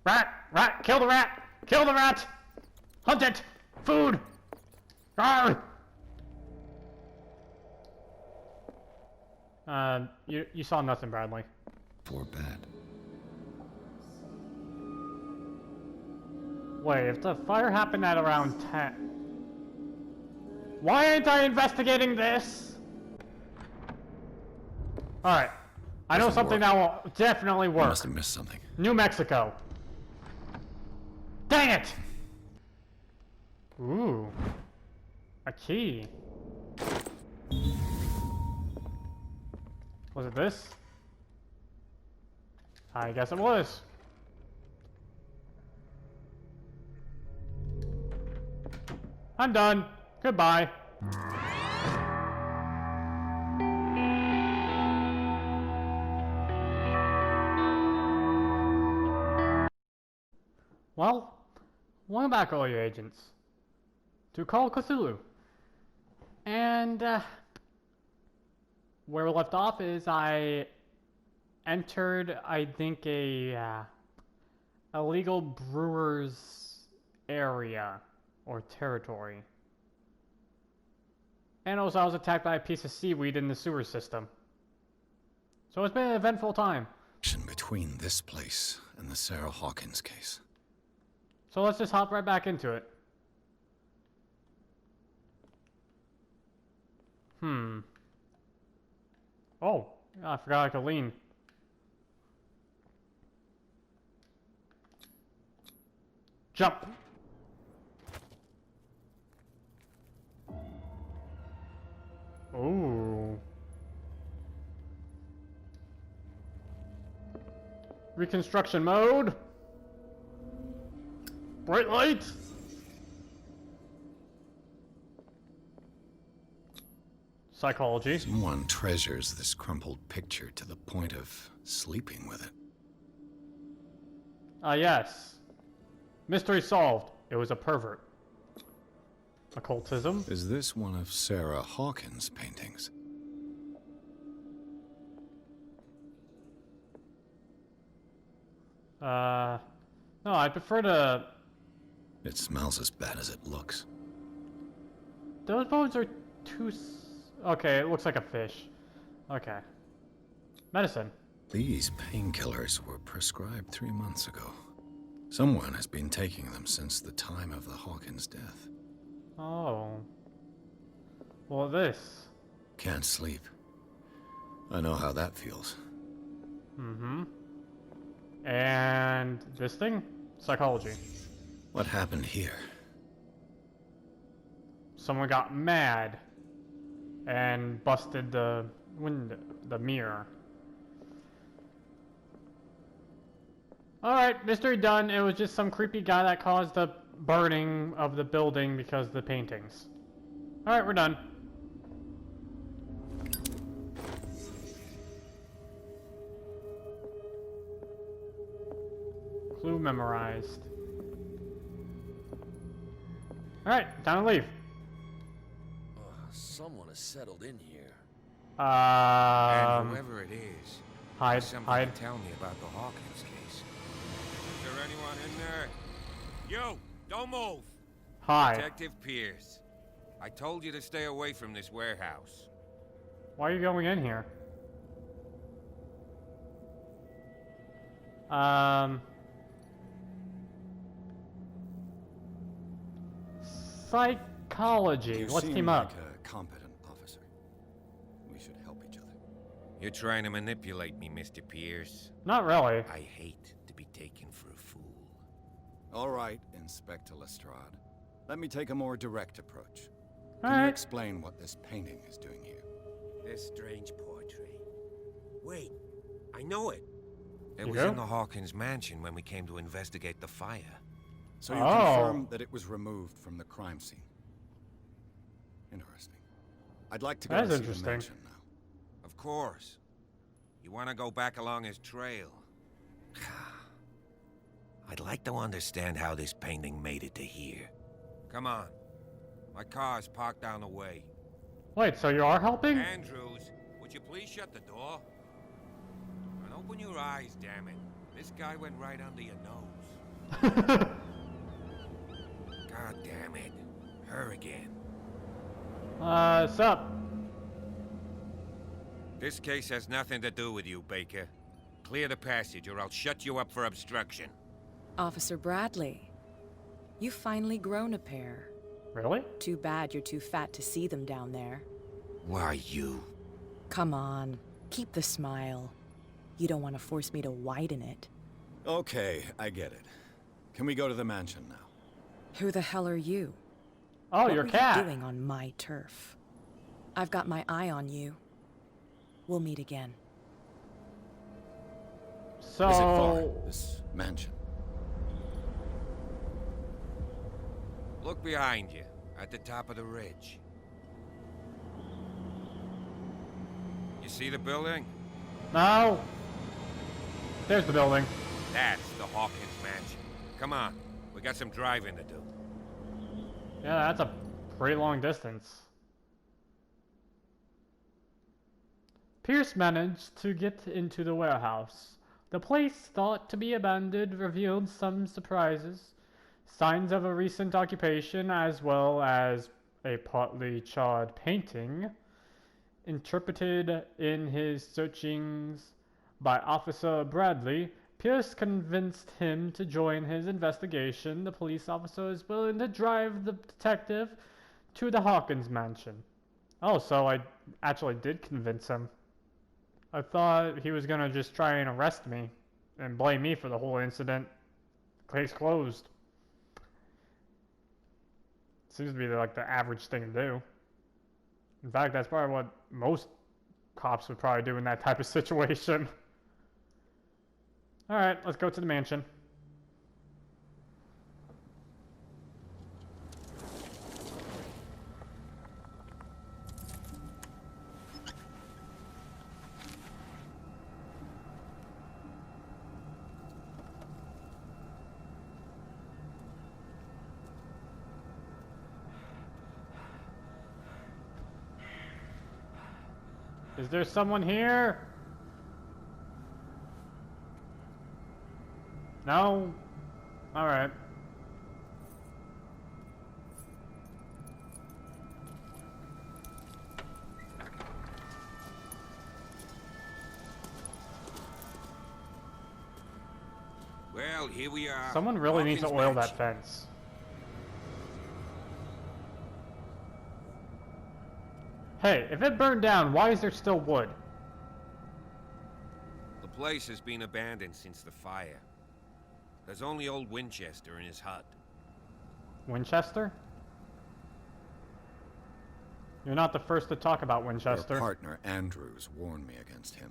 Rat! Rat! Kill the rat! Kill the rat! Hunt it! Food! Arr! You saw nothing, Bradley. For bad. Wait, if the fire happened at around 10... Why ain't I investigating this? Alright. I know something that will definitely work. I must have missed something. New Mexico. Dang it! Ooh. A key. Was it this? I guess it was. I'm done. Goodbye. Well, welcome back, all you agents, to Call Cuthulu. And, where we left off is I entered, I think, a illegal brewer's area, or territory. And also I was attacked by a piece of seaweed in the sewer system. So it's been an eventful time. Between this place and the Sarah Hawkins case. So let's just hop right back into it. Oh, I forgot I could lean. Jump. Ooh. Reconstruction mode. Bright light. Psychology. Someone treasures this crumpled picture to the point of sleeping with it. Yes. Mystery solved. It was a pervert. Occultism. Is this one of Sarah Hawkins' paintings? No, I'd prefer to... It smells as bad as it looks. Those bones are too... Okay, it looks like a fish. Okay. Medicine. These painkillers were prescribed 3 months ago. Someone has been taking them since the time of the Hawkins death. Oh. Well, this. Can't sleep. I know how that feels. Mm-hmm. And this thing? Psychology. What happened here? Someone got mad and busted the window, the mirror. Alright, mystery done. It was just some creepy guy that caused the burning of the building because of the paintings. Alright, we're done. Clue memorized. Alright, time to leave. Someone has settled in here. And whoever it is, Hide, something hide. to tell me about the Hawkins case. Is there anyone in there? You, don't move. Hi. Detective Pierce. I told you to stay away from this warehouse. Why are you going in here? Psychology. You Let's seem team up. like a competent officer. We should help each other. You're trying to manipulate me, Mr. Pierce. Not really. I hate to be taken for a fool. All right, Inspector Lestrade. Let me take a more direct approach. All Can you right. explain what this painting is doing here? This strange portrait. Wait, I know it. It You was go? in the Hawkins mansion when we came to investigate the fire. So you Oh. confirm that it was removed from the crime scene. Interesting. I'd like to go That is see the interesting. mansion now. Of course. You want to go back along his trail? I'd like to understand how this painting made it to here. Come on. My car's parked down the way. Wait, so you are helping? Andrews, would you please shut the door? And open your eyes, damn it. This guy went right under your nose. God damn it. Her again. Sup? This case has nothing to do with you, Baker. Clear the passage or I'll shut you up for obstruction. Officer Bradley, you've finally grown a pair. Really? Too bad you're too fat to see them down there. Why you? Come on, keep the smile. You don't want to force me to widen it. Okay, I get it. Can we go to the mansion now? Who the hell are you? Oh, what your were cat. you doing on my turf? I've got my eye on you. We'll meet again. So, Is it far, this mansion? Look behind you, at the top of the ridge. You see the building? no. There's the building. That's the Hawkins mansion. Come on, we got some driving to do. Yeah, that's a pretty long distance. Pierce managed to get into the warehouse. The place, thought to be abandoned, revealed some surprises. Signs of a recent occupation, as well as a partly charred painting. Interpreted in his searchings by Officer Bradley, Pierce convinced him to join his investigation. The police officer is willing to drive the detective to the Hawkins mansion. Oh, so I actually did convince him. I thought he was gonna just try and arrest me and blame me for the whole incident. Case closed. Seems to be like the average thing to do. In fact, that's probably what most cops would probably do in that type of situation. Alright, let's go to the mansion. Is there someone here? No? Alright. Well, here we are. Someone really needs to Hawkins oil mansion. that fence. Hey, if it burned down, why is there still wood? The place has been abandoned since the fire. There's only old Winchester in his hut. Winchester? You're not the first to talk about Winchester. Your partner, Andrews, warned me against him.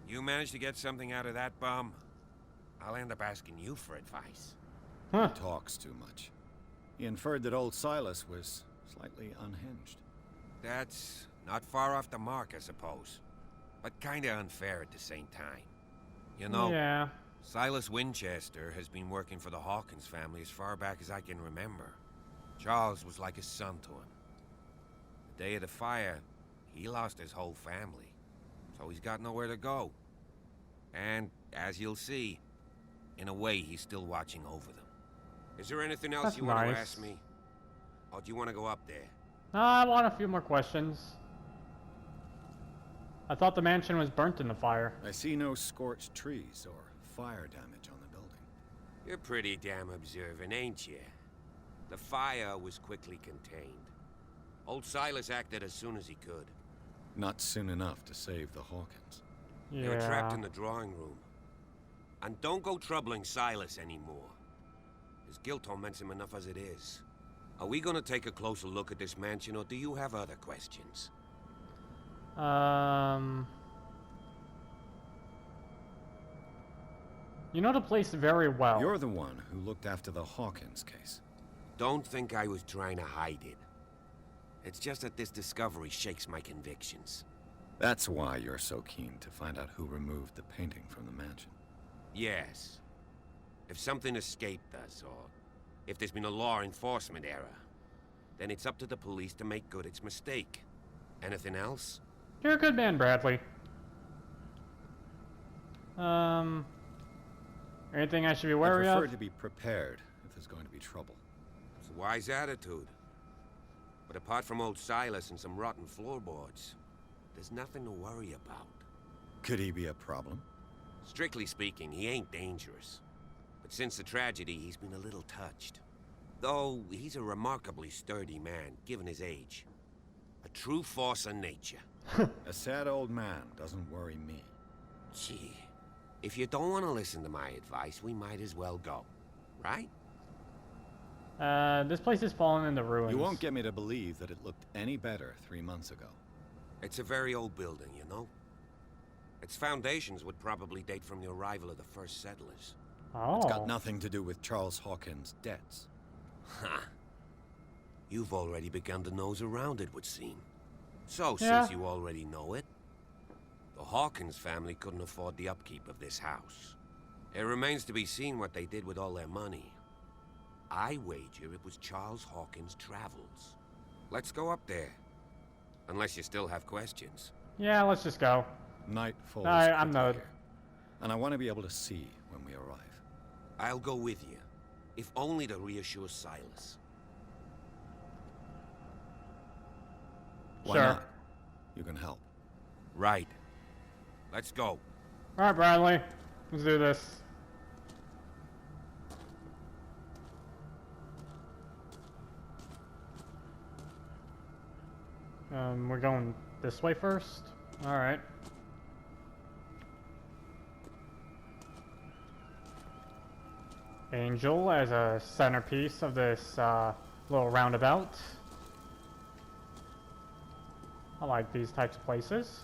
You managed to get something out of that bum? I'll end up asking you for advice. Huh. He talks too much. He inferred that old Silas was slightly unhinged. That's not far off the mark, I suppose. But kinda unfair at the same time. You know, Yeah. Silas Winchester has been working for the Hawkins family as far back as I can remember. Charles was like a son to him. The day of the fire, he lost his whole family. So he's got nowhere to go. And, as you'll see, in a way, he's still watching over them. Is there anything else That's you want to nice. ask me? Or do you want to go up there? I want a few more questions. I thought the mansion was burnt in the fire. I see no scorched trees or fire damage on the building. You're pretty damn observant, ain't you? The fire was quickly contained. Old Silas acted as soon as he could. Not soon enough to save the Hawkins. They were trapped Yeah. in the drawing room. And don't go troubling Silas anymore. His guilt torments him enough as it is. Are we gonna take a closer look at this mansion, or do you have other questions? You know the place very well. You're the one who looked after the Hawkins case. Don't think I was trying to hide it. It's just that this discovery shakes my convictions. That's why you're so keen to find out who removed the painting from the mansion. Yes. If something escaped us, or if there's been a law enforcement error, then it's up to the police to make good its mistake. Anything else? You're a good man, Bradley. Anything I should be I wary prefer of? to be prepared if there's going to be trouble. It's a wise attitude. But apart from old Silas and some rotten floorboards, there's nothing to worry about. Could he be a problem? Strictly speaking, he ain't dangerous. But since the tragedy, he's been a little touched. Though, he's a remarkably sturdy man, given his age. A true force of nature. A sad old man doesn't worry me. Gee, if you don't want to listen to my advice, we might as well go. Right? This place is falling into ruins. You won't get me to believe that it looked any better 3 months ago. It's a very old building, you know? Its foundations would probably date from the arrival of the first settlers. Oh. It's got nothing to do with Charles Hawkins' debts. Ha! You've already begun to nose around it, would seem. So, Yeah. since you already know it, the Hawkins family couldn't afford the upkeep of this house. It remains to be seen what they did with all their money. I wager it was Charles Hawkins' travels. Let's go up there. Unless you still have questions. Yeah, let's just go. Night falls I'm quickly not. here, and I want to be able to see when we arrive. I'll go with you, if only to reassure Silas. Why Sure. not? You can help. Right. Let's go. Alright, Bradley. Let's do this. We're going this way first? Alright. Angel as a centerpiece of this little roundabout. I like these types of places.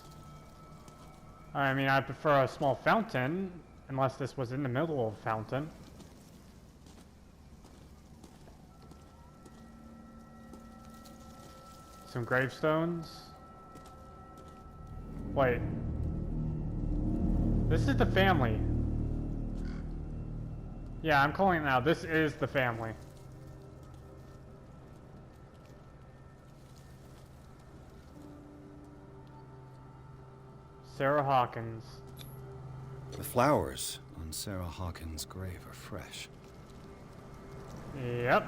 I mean, I prefer a small fountain, unless this was in the middle of a fountain. Some gravestones. Wait. This is the family. Yeah, I'm calling it now. This is the family. Sarah Hawkins. The flowers on Sarah Hawkins' grave are fresh. Yep.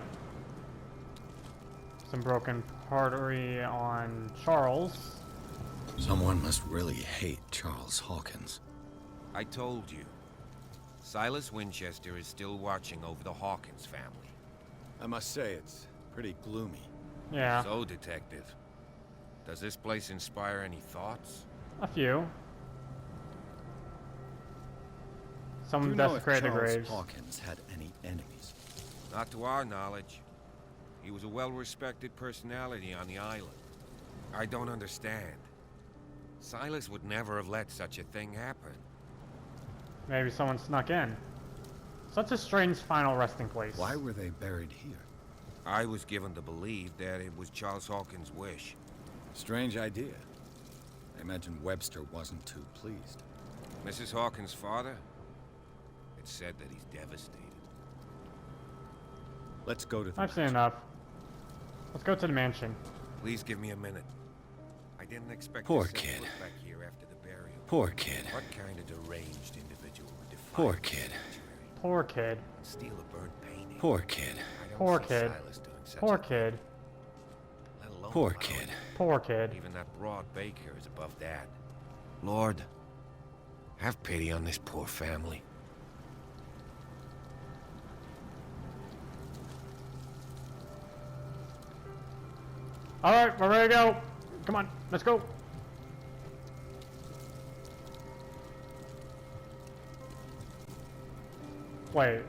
Some broken pottery on Charles. Someone must really hate Charles Hawkins. I told you. Silas Winchester is still watching over the Hawkins family. I must say, it's pretty gloomy. Yeah, So, Detective, does this place inspire any thoughts? a few. Do Some you know if desecrated Charles graves. Hawkins had any enemies? Not to our knowledge. He was a well-respected personality on the island. I don't understand. Silas would never have let such a thing happen. Maybe someone snuck in. Such a strange final resting place. Why were they buried here? I was given to believe that it was Charles Hawkins' wish. Strange idea. I imagine Webster wasn't too pleased. Mrs. Hawkins' father? It's said that he's devastated. Let's go to the I've seen mansion. enough. Let's go to the mansion. Please give me a minute. I didn't expect Poor to set kid. foot back here after the burial. Poor kid. What kind of deranged individual would defy Poor the kid. Poor sanctuary kid. and steal a burnt painting? Poor kid. I don't Poor see kid. Silas doing such Poor a thing, kid. let alone Poor allowing kid. it. Poor kid. Even that broad baker is above that. Lord, have pity on this poor family. Alright, we're ready to go. Come on, let's go. Wait.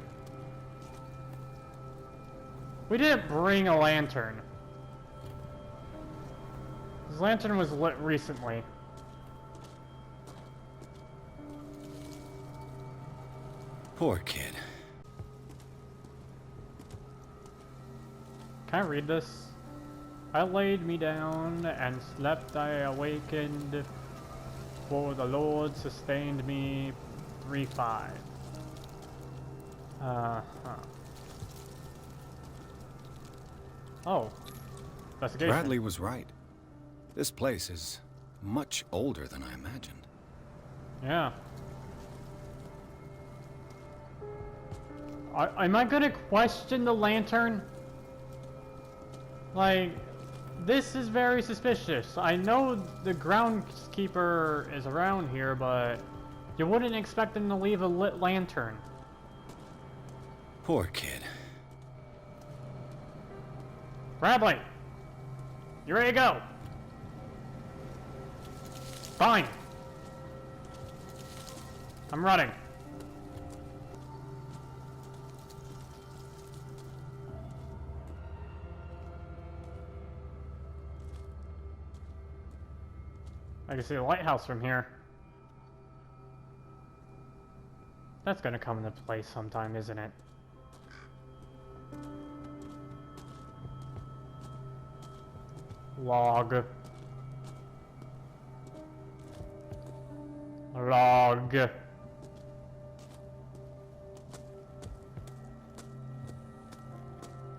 We didn't bring a lantern. This lantern was lit recently. Poor kid. Can I read this? I laid me down and slept, I awakened, for the Lord sustained me 3-5. Uh-huh. Oh. Investigation. Bradley was right. This place is much older than I imagined. Yeah. Am I gonna question the lantern? Like, this is very suspicious. I know the groundskeeper is around here, but you wouldn't expect him to leave a lit lantern. Poor kid. Bradley! You ready to go? Fine. I'm running. I can see the lighthouse from here. That's gonna come into place sometime, isn't it? Log. Log.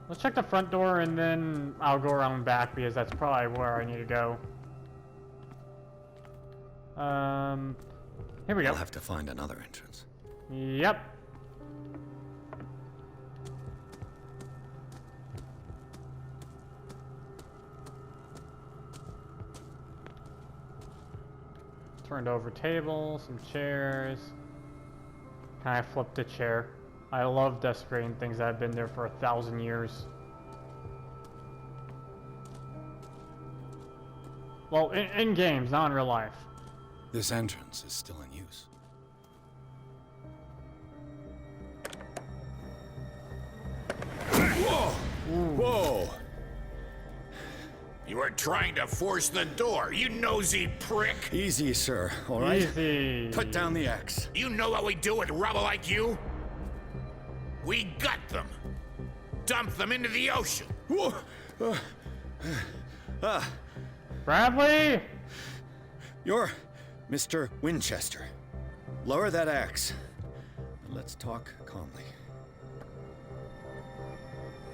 Let's check the front door and then I'll go around back because that's probably where I need to go. Here we go. I'll have to find another entrance. Yep. Turned over table, some chairs. Can I flip the chair? I love desecrating things that have been there for 1,000 years. Well, in games, not in real life. This entrance is still in use. Whoa! Whoa! You were trying to force the door, you nosy prick! Easy, sir. All right? Easy. Put down the axe. You know what we do with rubble like you? We gut them. Dump them into the ocean. Whoa! Bradley! You're Mr. Winchester. Lower that axe. Let's talk calmly.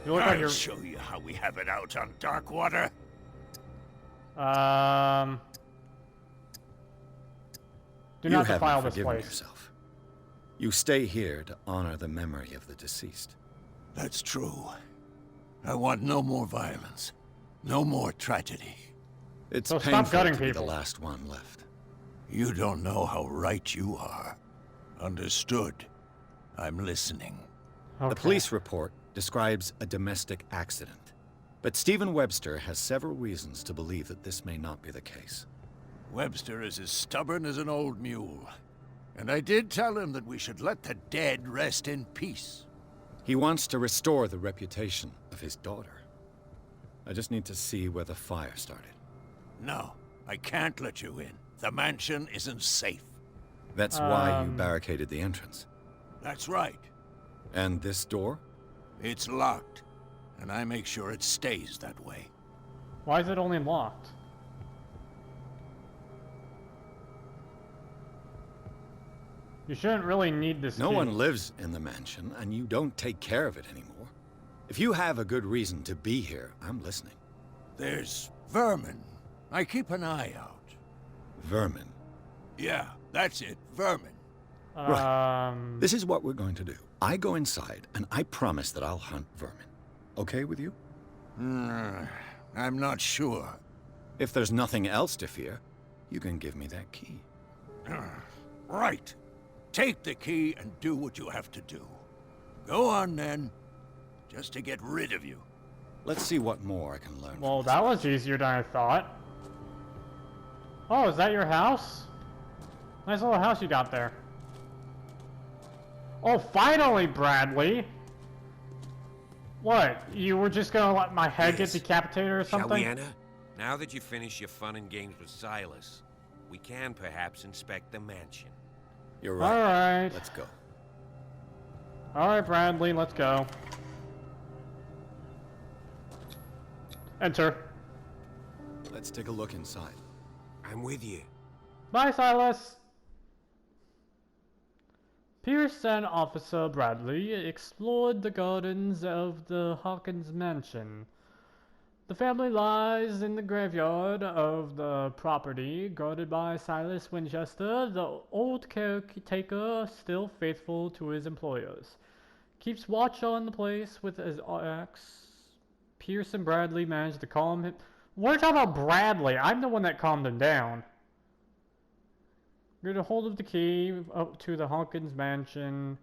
You look like I'll you're... show you how we have it out on dark water. Do not You defile haven't this forgiven place. yourself. You stay here to honor the memory of the deceased. That's true. I want no more violence. No more tragedy. It's So stop painful gutting to be the people. last one left. You don't know how right you are. Understood. I'm listening. Okay. The police report describes a domestic accident. But Stephen Webster has several reasons to believe that this may not be the case. Webster is as stubborn as an old mule. And I did tell him that we should let the dead rest in peace. He wants to restore the reputation of his daughter. I just need to see where the fire started. No, I can't let you in. The mansion isn't safe. That's why you barricaded the entrance. That's right. And this door? It's locked. And I make sure it stays that way. Why is it only locked? You shouldn't really need this No key. one lives in the mansion, and you don't take care of it anymore. If you have a good reason to be here, I'm listening. There's vermin. I keep an eye out. Vermin. Yeah, that's it. Vermin. This is what we're going to do. I go inside, and I promise that I'll hunt vermin. Okay with you? I'm not sure. If there's nothing else to fear, you can give me that key. Right. Take the key and do what you have to do. Go on, then. Just to get rid of you. Let's see what more I can learn. Well, from that was easier than I thought. Oh, is that your house? Nice little house you got there. Oh, finally, Bradley! What? You were just gonna let my head Yes. get decapitated or Shall something? we, Anna? Now that you finish your fun and games with Silas, we can perhaps inspect the mansion. You're right. Alright. Let's go. Alright, Bradley, let's go. Enter. Let's take a look inside. I'm with you. Bye, Silas! Pierce and Officer Bradley explored the gardens of the Hawkins mansion. The family lies in the graveyard of the property guarded by Silas Winchester, the old caretaker still faithful to his employers. keeps watch on the place with his axe. Pierce and Bradley manage to calm him. We're talking about Bradley. I'm the one that calmed him down. Get a hold of the key up to the Hawkins mansion.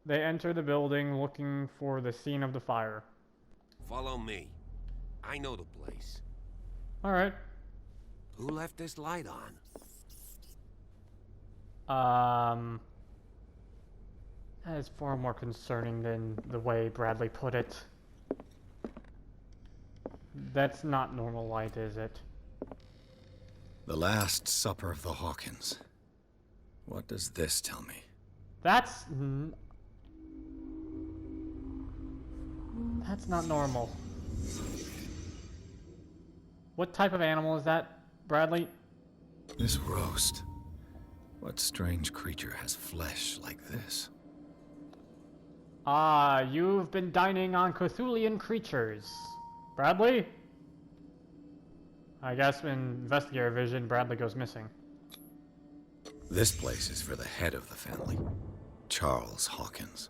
They enter the building looking for the scene of the fire. Follow me. I know the place. Alright. Who left this light on? That is far more concerning than the way Bradley put it. That's not normal light, is it? The Last Supper of the Hawkins. What does this tell me? That's not normal. What type of animal is that, Bradley? This roast. What strange creature has flesh like this? Ah, you've been dining on Cthulhian creatures. Bradley? I guess in investigator vision, Bradley goes missing. This place is for the head of the family, Charles Hawkins.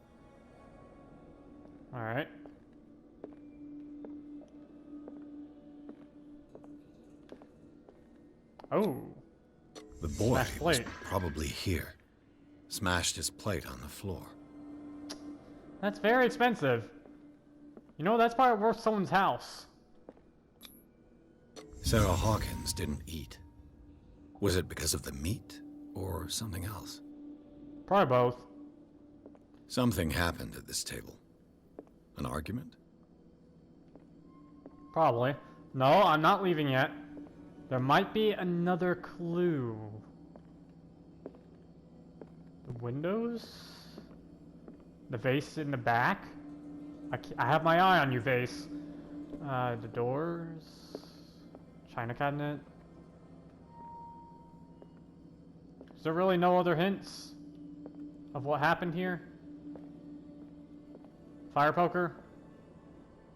Alright. Oh. The boy Smashed was plate. probably here. Smashed his plate on the floor. That's very expensive. You know, that's probably worth someone's house. Sarah Hawkins didn't eat. Was it because of the meat or something else? Probably both. Something happened at this table. An argument? Probably. No, I'm not leaving yet. There might be another clue. The windows? The vase in the back? I have my eye on you, vase. The doors? China cabinet? Is there really no other hints of what happened here? Fire poker?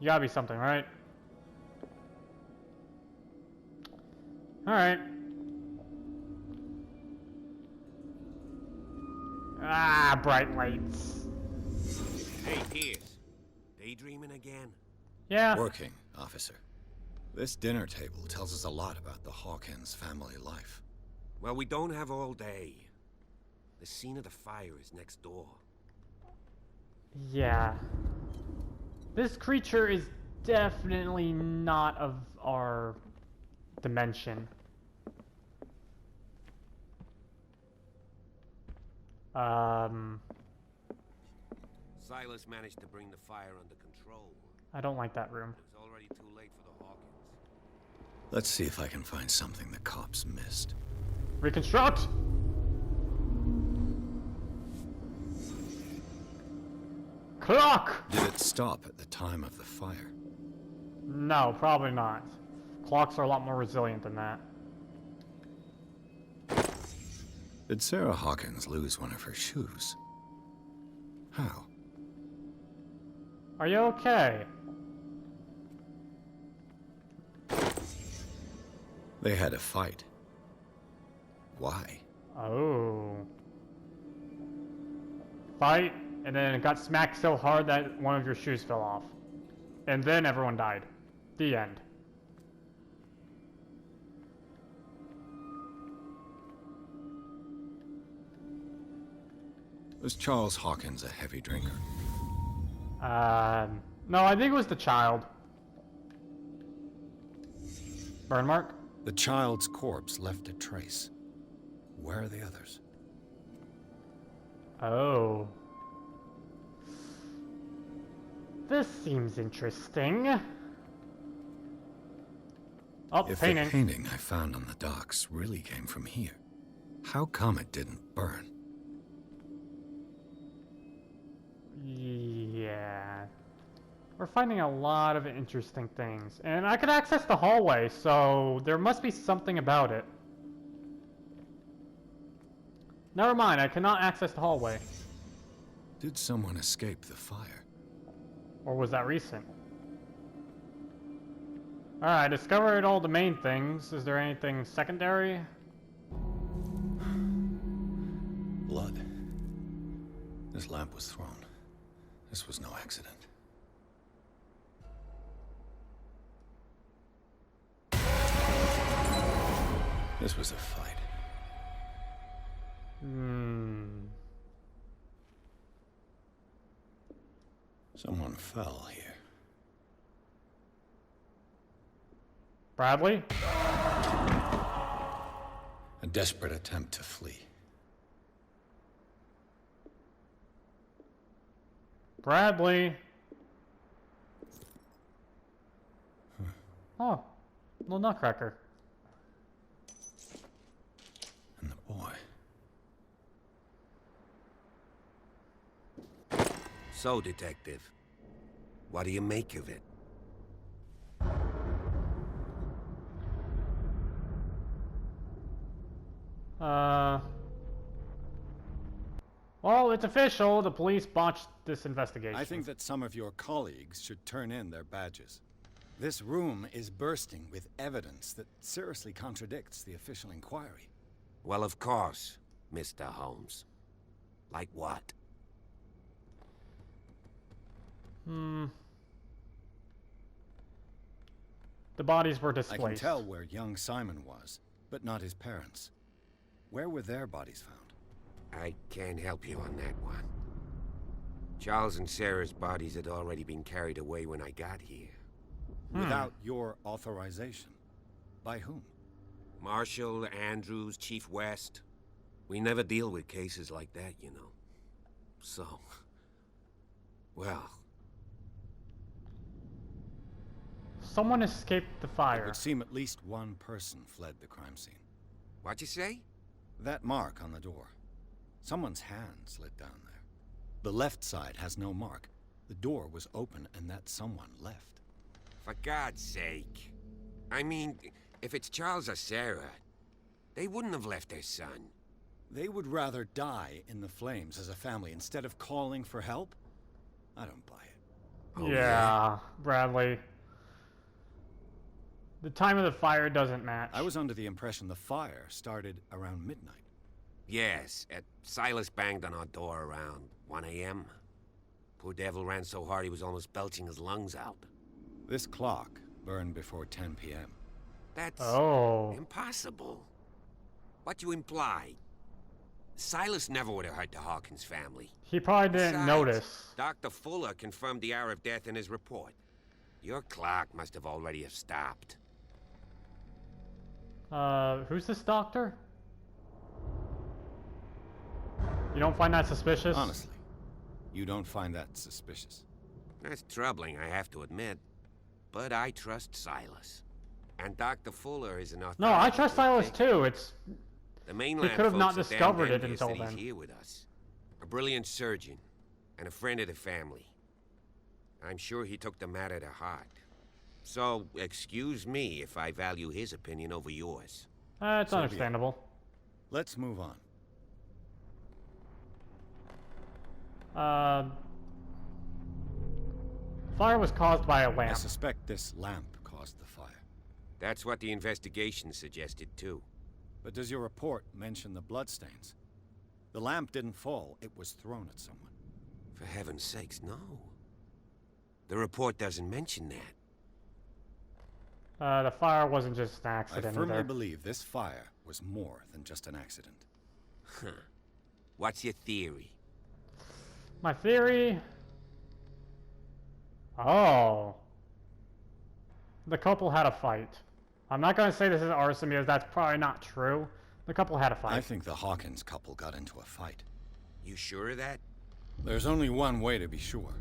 You gotta be something, right? Alright. Ah, bright lights. Hey, Pierce. Daydreaming again? Yeah. Working, officer. This dinner table tells us a lot about the Hawkins family life. Well, we don't have all day. The scene of the fire is next door. Yeah. This creature is definitely not of our dimension. Silas managed to bring the fire under control. I don't like that room. It was already too late for the Hawkins. Let's see if I can find something the cops missed. Reconstruct! Clock! Did it stop at the time of the fire? No, probably not. Clocks are a lot more resilient than that. Did Sarah Hawkins lose one of her shoes? How? Are you okay? They had a fight. Why? Oh. Fight, and then it got smacked so hard that one of your shoes fell off. And then everyone died. The end. Was Charles Hawkins a heavy drinker? No, I think it was the child. Burn mark? The child's corpse left a trace. Where are the others? Oh. This seems interesting. Oh, If painting. the painting I found on the docks really came from here, how come it didn't burn? Yeah. We're finding a lot of interesting things. And I could access the hallway, so there must be something about it. Never mind, I cannot access the hallway. Did someone escape the fire? Or was that recent? Alright, I discovered all the main things. Is there anything secondary? Blood. This lamp was thrown. This was no accident. This was a fight. Someone fell here. Bradley? A desperate attempt to flee. Bradley? Oh, little nutcracker. And the boy. So, Detective, what do you make of it? Well, it's official. The police botched this investigation. I think that some of your colleagues should turn in their badges. This room is bursting with evidence that seriously contradicts the official inquiry. Well, of course, Mr. Holmes. Like what? The bodies were displaced. I can tell where young Simon was, but not his parents. Where were their bodies found? I can't help you on that one. Charles and Sarah's bodies had already been carried away when I got here. Without your authorization. By whom? Marshall, Andrews, Chief West. We never deal with cases like that, you know. So... well... Someone escaped the It fire. would seem at least one person fled the crime scene. What'd you say? That mark on the door. Someone's hand slid down there. The left side has no mark. The door was open and that someone left. For God's sake. I mean, if it's Charles or Sarah, they wouldn't have left their son. They would rather die in the flames as a family instead of calling for help? I don't buy it. Oh, yeah, Bradley. The time of the fire doesn't match. I was under the impression the fire started around midnight. Yes, Silas banged on our door around 1 a.m. Poor devil ran so hard he was almost belching his lungs out. This clock burned before 10 p.m. That's impossible. What you imply? Silas never would have hurt the Hawkins family. He probably didn't Besides, notice. Dr. Fuller confirmed the hour of death in his report. Your clock must have already have stopped. Who's this doctor? You don't find that suspicious? Honestly, you don't find that suspicious? That's troubling, I have to admit. But I trust Silas. And Dr. Fuller is an authority. No, I trust Silas too. It's... The mainland He could have not folks are damned discovered it envious until that then. he's here with us. A brilliant surgeon, and a friend of the family. I'm sure he took the matter to heart. So, excuse me if I value his opinion over yours. It's So be it. understandable. Let's move on. Fire was caused by a I lamp. suspect this lamp caused the fire. That's what the investigation suggested, too. But does your report mention the bloodstains? The lamp didn't fall, it was thrown at someone. For heaven's sakes, no. The report doesn't mention that. The fire wasn't just an I accident firmly either. believe this fire was more than just an accident. Huh. What's your theory? My theory... Oh. The couple had a fight. I'm not going to say this is arson because that's probably not true. The couple had a fight. I think the Hawkins couple got into a fight. You sure of that? There's only one way to be sure.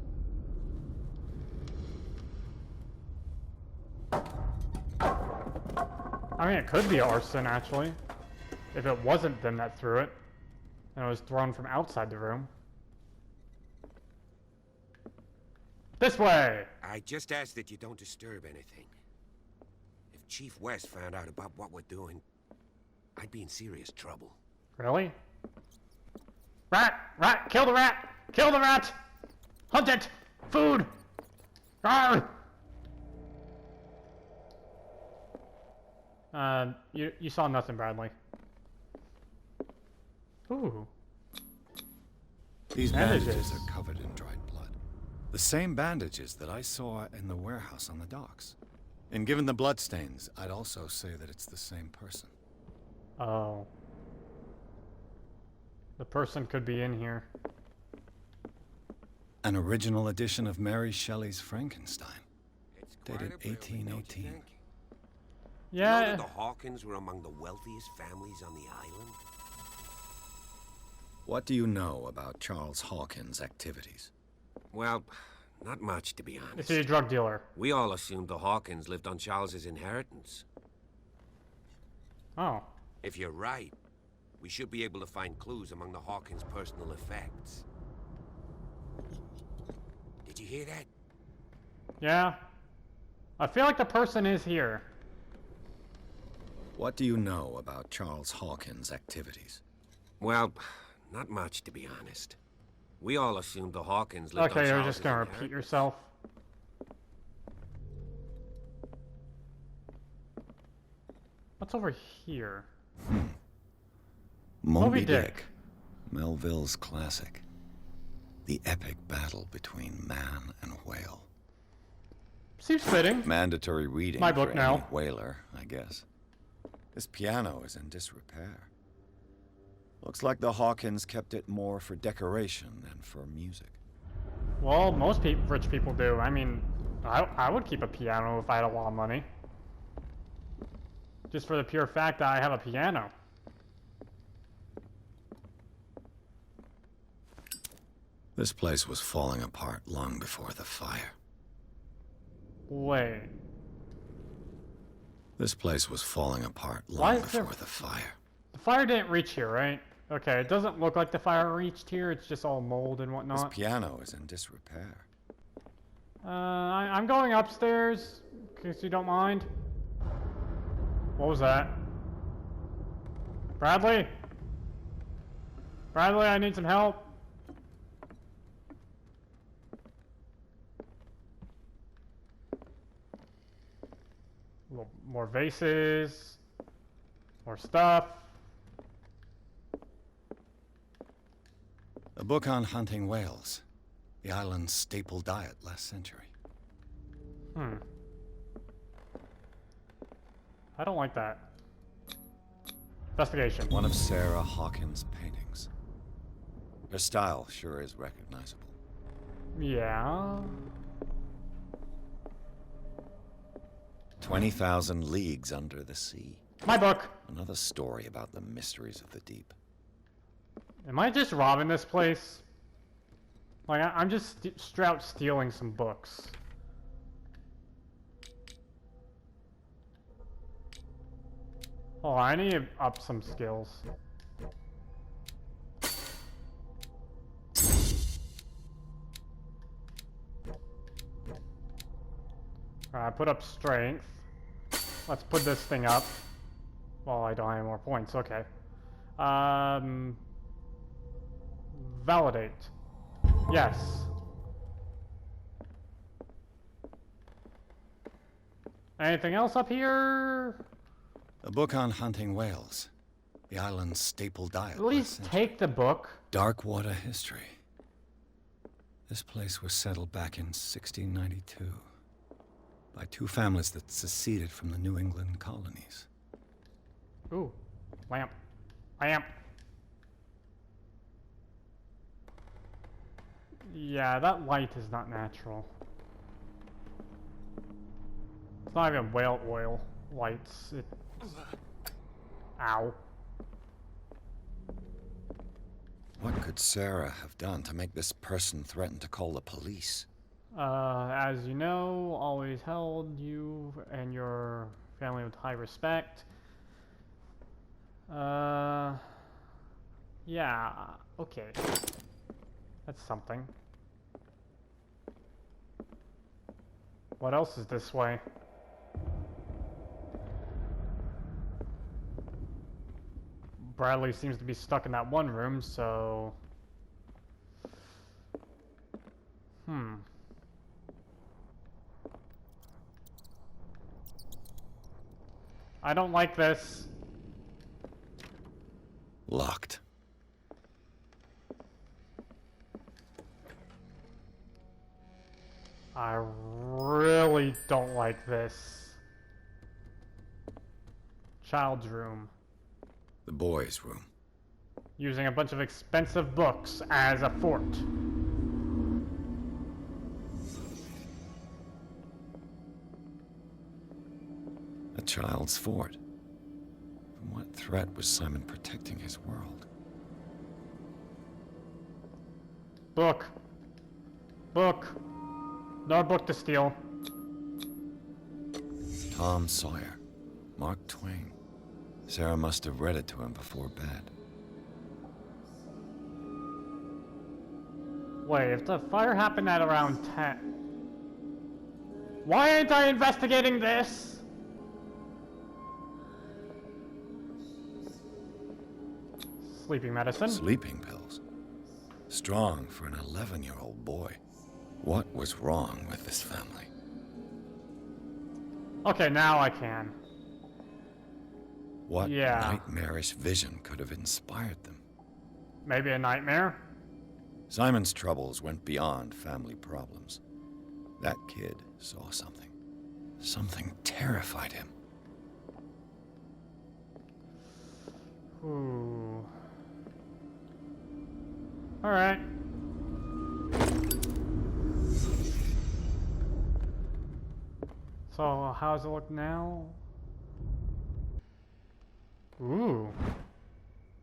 I mean, it could be arson, actually. If it wasn't them that threw it. And it was thrown from outside the room. This way! I just ask that you don't disturb anything. If Chief West found out about what we're doing, I'd be in serious trouble. Really? Rat! Rat! Kill the rat! Kill the rat! Hunt it! Food! Arr! You saw nothing, Bradley. Ooh. These Bandages. bandages are covered in dried blood. The same bandages that I saw in the warehouse on the docks. And given the bloodstains, I'd also say that it's the same person. Oh. The person could be in here. An original edition of Mary Shelley's Frankenstein. It's quite Dated a building, don't you 1818. think? Yeah. You know that the Hawkins were among the wealthiest families on the island? What do you know about Charles Hawkins' activities? Well, not much, to be Is honest. he a drug dealer? We all assumed the Hawkins lived on Charles's inheritance. Oh. If you're right, we should be able to find clues among the Hawkins' personal effects. Did you hear that? Yeah. I feel like the person is here. What do you know about Charles Hawkins' activities? Well, not much, to be honest. We all assumed the Hawkins lived on Okay, you're Charles's just gonna repeat inheritance. yourself. What's over here? Moby Dick. Dick. Melville's classic. The epic battle between man and whale. Seems fitting. Mandatory reading My for book any now. whaler, I guess. This piano is in disrepair. Looks like the Hawkins kept it more for decoration than for music. Well, most rich people do. I mean, I would keep a piano if I had a lot of money. Just for the pure fact that I have a piano. This place was falling apart long before the fire. Wait. This place was falling apart Why long is there- before the fire. The fire didn't reach here, right? Okay, it doesn't look like the fire reached here. It's just all mold and This whatnot. piano is in disrepair. I'm going upstairs, in case you don't mind. What was that? Bradley? Bradley, I need some help. More vases. More stuff. A book on hunting whales. The island's staple diet last century. I don't like that. Investigation. One of Sarah Hawkins' paintings. Her style sure is recognizable. Yeah. 20,000 Leagues Under the Sea. My book. Another story about the mysteries of the deep. Am I just robbing this place? Like, I'm just straight out stealing some books. Oh, I need to up some skills. Alright, I put up strength. Let's put this thing up. Well, I don't have any more points, okay. Validate. Yes. Anything else up here? A book on hunting whales. The island's staple diet. At least take the book. Dark water history. This place was settled back in 1692 by two families that seceded from the New England colonies. Ooh, lamp. Lamp. Yeah, that light is not natural. It's not even whale oil lights. Ow. What could Sarah have done to make this person threaten to call the police? As you know, always held you and your family with high respect. Yeah, okay. That's something. What else is this way? Bradley seems to be stuck in that one room, so... I don't like this. Locked. I really don't like this. Child's room. The boys' room. Using a bunch of expensive books as a fort. A child's fort. From what threat was Simon protecting his world? Book. Book. No book to steal. Tom Sawyer. Mark Twain. Sarah must have read it to him before bed. Wait, if the fire happened at around 10... Why ain't I investigating this? Sleeping medicine. Sleeping pills. Strong for an 11-year-old boy. What was wrong with this family? Okay, now I can. What Yeah. nightmarish vision could have inspired them? Maybe a nightmare? Simon's troubles went beyond family problems. That kid saw something. Something terrified him. Ooh. Alright. So, how's it look now? Ooh.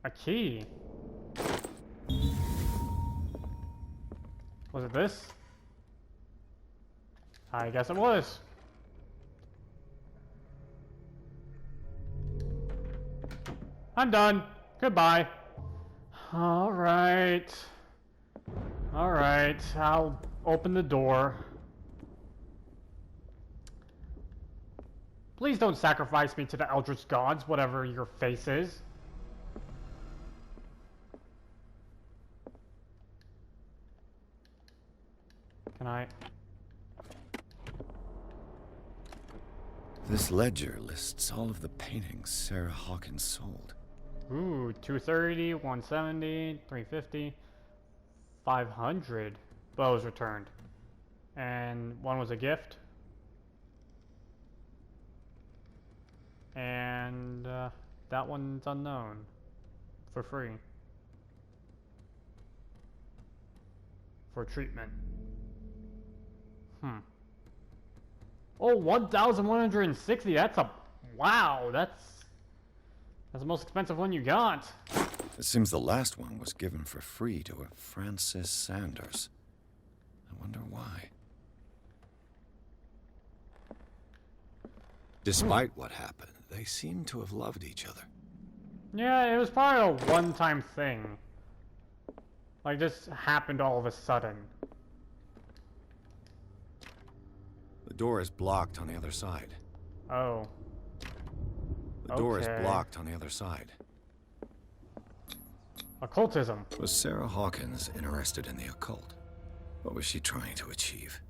A key. Was it this? I guess it was. I'm done. Goodbye. Alright. Alright, I'll open the door. Please don't sacrifice me to the Eldritch Gods, whatever your face is. Can I? This ledger lists all of the paintings Sarah Hawkins sold. Ooh, 230, 170, 350, 500 bows returned. And one was a gift. And that one's unknown. For free. For treatment. Oh, 1,160. That's a... Wow, that's the most expensive one you got. It seems the last one was given for free to a Francis Sanders. I wonder why. Despite what happened, they seem to have loved each other. Yeah, it was probably a one-time thing. Like, just happened all of a sudden. The door is blocked on the other side. Oh. The door is Okay. blocked on the other side. Occultism. Was Sarah Hawkins interested in the occult? What was she trying to achieve?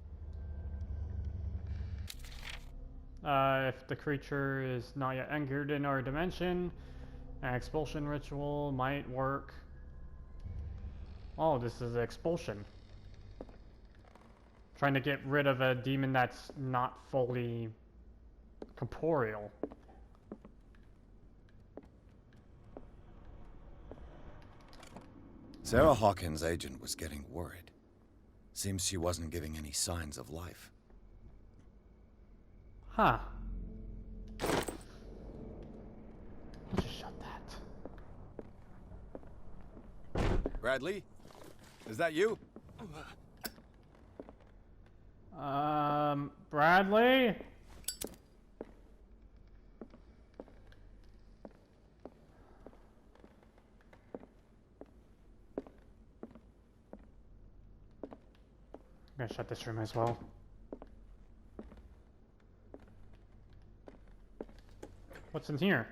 If the creature is not yet anchored in our dimension, an expulsion ritual might work. Oh, this is expulsion. Trying to get rid of a demon that's not fully corporeal. Sarah Hawkins' agent was getting worried. Seems she wasn't giving any signs of life. Huh. Let's just shut that. Bradley? Is that you? Bradley? I'm gonna shut this room as well. What's in here?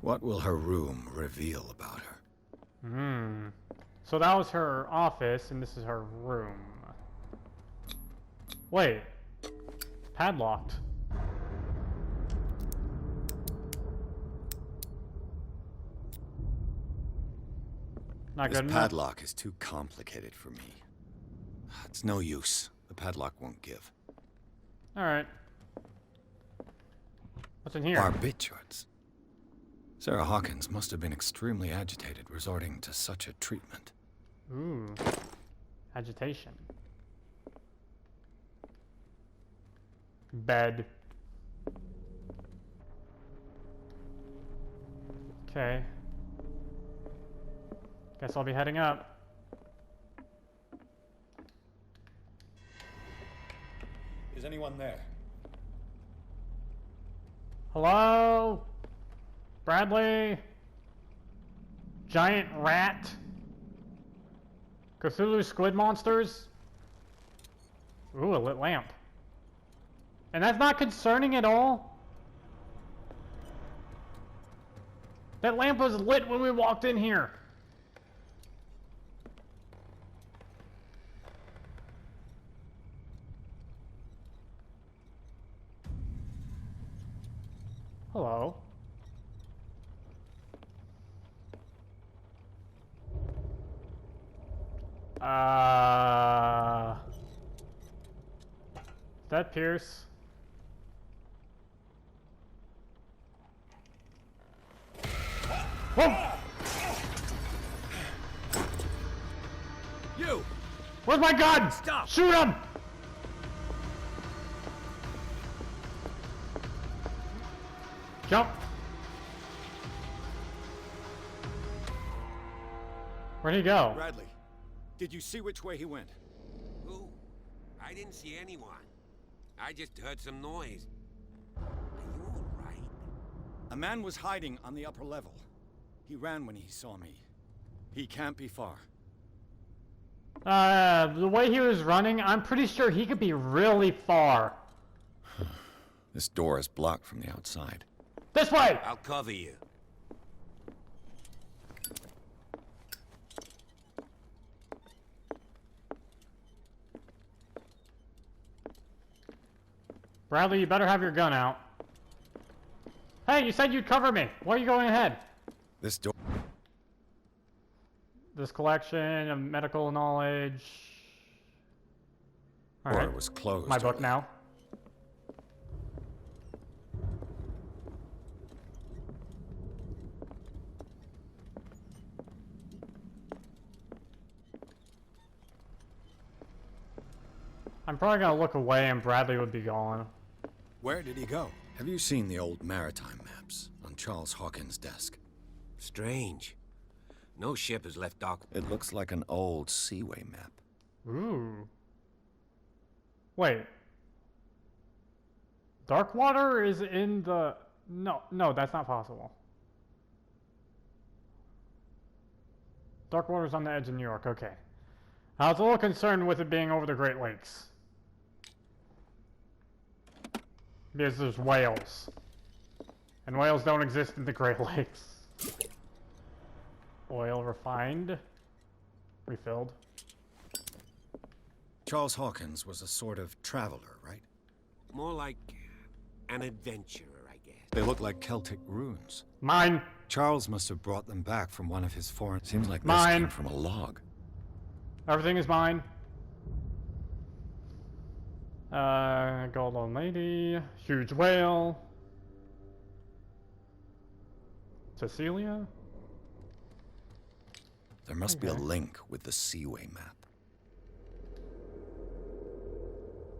What will her room reveal about her? So that was her office, and this is her room. Wait. Padlocked. Not This good enough. padlock is too complicated for me. It's no use. The padlock won't give. Alright. What's in here? Barbiturates. Sarah Hawkins must have been extremely agitated, resorting to such a treatment. Ooh. Agitation. Bed. Okay. Guess I'll be heading up. Is anyone there? Hello? Bradley? Giant rat? Cuthulu squid monsters? Ooh, a lit lamp. And that's not concerning at all? That lamp was lit when we walked in here. Hello. Is that Pierce? Whoa! You! Where's my gun? Stop! Shoot him! Jump! Where'd he go? Bradley, did you see which way he went? Who? I didn't see anyone. I just heard some noise. Are you all right? A man was hiding on the upper level. He ran when he saw me. He can't be far. The way he was running, I'm pretty sure he could be really far. This door is blocked from the outside. This way! I'll cover you. Bradley, you better have your gun out. Hey, you said you'd cover me. Why are you going ahead? This door... This collection of medical knowledge. Alright. was closed. My book earlier. now. I'm probably gonna look away and Bradley would be gone. Where did he go? Have you seen the old maritime maps on Charles Hawkins' desk? Strange. No ship has left dock. It looks like an old seaway map. Ooh. Wait. Darkwater is in the... No, that's not possible. Darkwater's on the edge of New York, okay. I was a little concerned with it being over the Great Lakes. Because there's whales. And whales don't exist in the Great Lakes. Oil refined. Refilled. Charles Hawkins was a sort of traveler, right? More like an adventurer, I guess. They look like Celtic runes. Mine! Charles must have brought them back from one of his foreign... Seems like this Mine. came from a log. Everything is mine. Golden Lady. Huge whale. Cecilia? There must be a Okay. link with the seaway map.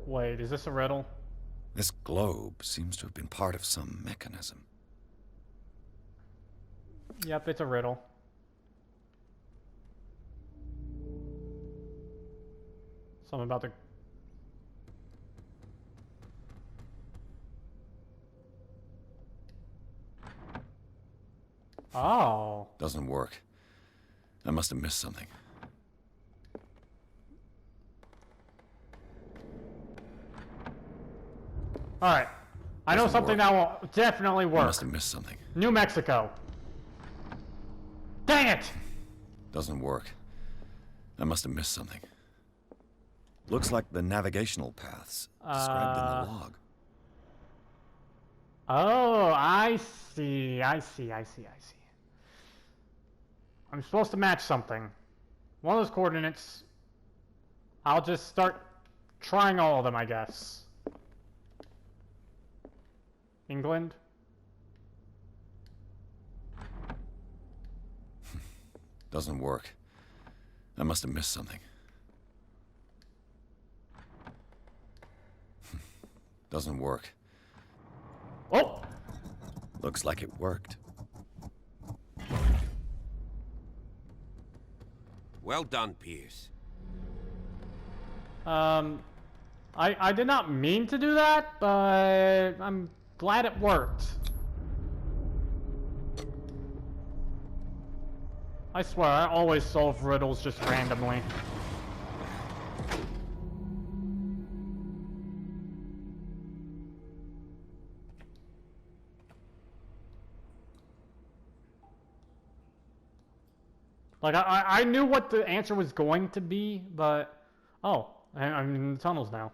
Wait, is this a riddle? This globe seems to have been part of some mechanism. Yep, it's a riddle. Something about the... Oh. Doesn't work. I must have missed something. Alright. I know Doesn't something work. that will definitely I work. must have missed something. New Mexico. Dang it! Doesn't work. I must have missed something. Looks like the navigational paths described in the log. Oh, I see. I'm supposed to match something. One of those coordinates. I'll just start trying all of them, I guess. England? Doesn't work. I must have missed something. Doesn't work. Oh! Looks like it worked. Well done, Pierce. I did not mean to do that, but I'm glad it worked. I swear, I always solve riddles just randomly. Like, I knew what the answer was going to be, but... Oh, I'm in the tunnels now.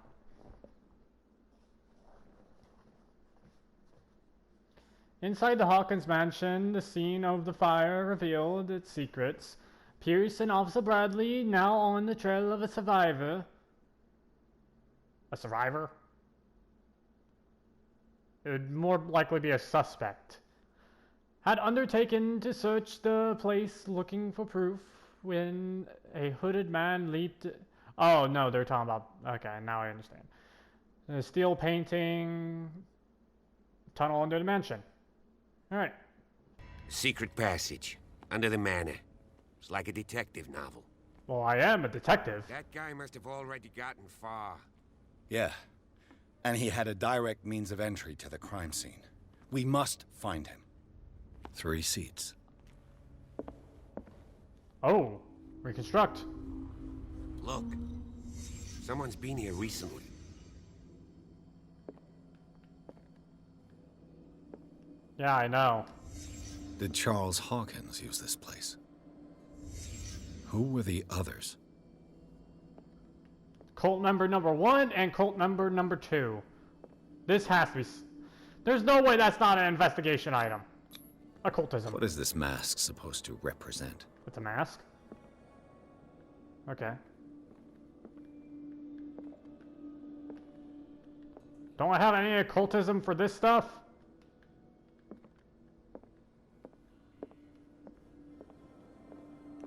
Inside the Hawkins mansion, the scene of the fire revealed its secrets. Pierce and Officer Bradley now on the trail of a survivor. A survivor? It would more likely be a suspect. Had undertaken to search the place looking for proof when a hooded man leaped... Oh, no, they're talking about... Okay, now I understand. A steel painting... Tunnel under the mansion. Alright. Secret passage. Under the manor. It's like a detective novel. Well, I am a detective. That guy must have already gotten far. Yeah. And he had a direct means of entry to the crime scene. We must find him. 3 seats. Oh, reconstruct. Look. Someone's been here recently. Yeah, I know. Did Charles Hawkins use this place? Who were the others? Cult member number 1 and cult member number 2. This has to be... There's no way that's not an investigation item. Occultism. What is this mask supposed to represent? It's a mask? Okay. Don't I have any occultism for this stuff?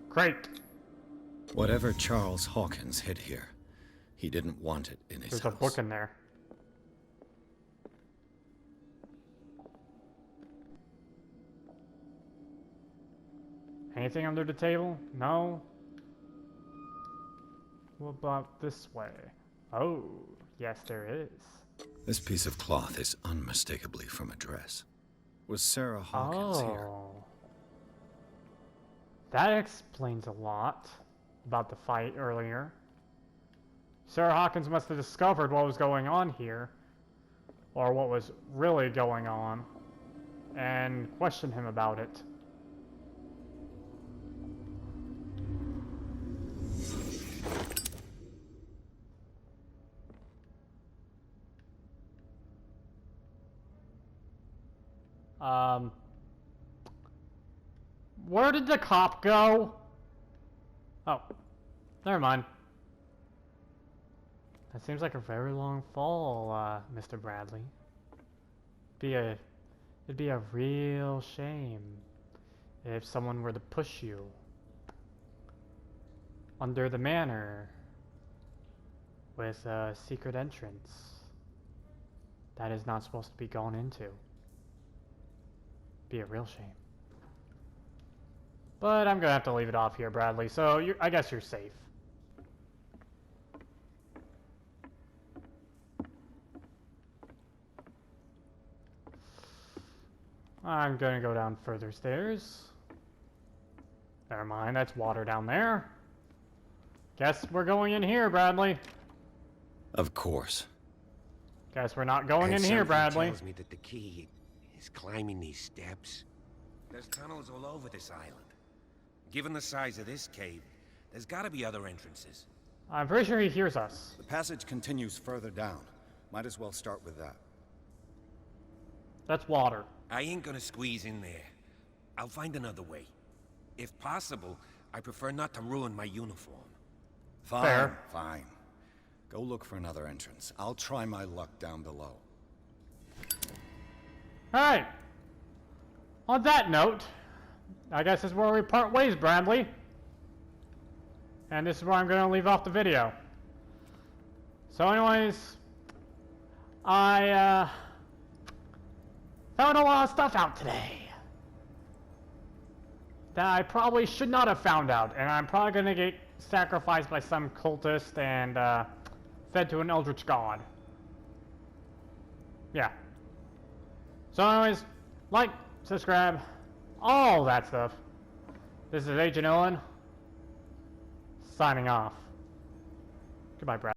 Great. Whatever Charles Hawkins hid here, he didn't want it in his house. There's a book in there. Anything under the table? No? What about this way? Oh, yes there is. This piece of cloth is unmistakably from a dress. Was Sarah Hawkins here? That explains a lot about the fight earlier. Sarah Hawkins must have discovered what was going on here, or what was really going on, and questioned him about it. Where did the cop go? Oh, never mind. That seems like a very long fall, Mr. Bradley. It'd be a real shame if someone were to push you under the manor with a secret entrance that is not supposed to be gone into. Be a real shame. But I'm gonna have to leave it off here, Bradley, so I guess you're safe. I'm gonna go down further stairs. Never mind, that's water down there. Guess we're going in here, Bradley. Of course. Guess we're not going in And here, something Bradley. tells me that the key is climbing these steps. There's tunnels all over this island. Given the size of this cave, there's gotta be other entrances. I'm pretty sure he hears us. The passage continues further down. Might as well start with that. That's water. I ain't gonna squeeze in there. I'll find another way. If possible, I prefer not to ruin my uniform. Fine, Fair. fine. Go look for another entrance. I'll try my luck down below. Alright. On that note, I guess this is where we part ways, Bradley. And this is where I'm going to leave off the video. So anyways, I found a lot of stuff out today that I probably should not have found out, and I'm probably going to get sacrificed by some cultist and fed to an eldritch god. Yeah. So anyways, like, subscribe, all that stuff. This is Agent Owen, signing off. Goodbye, Brad.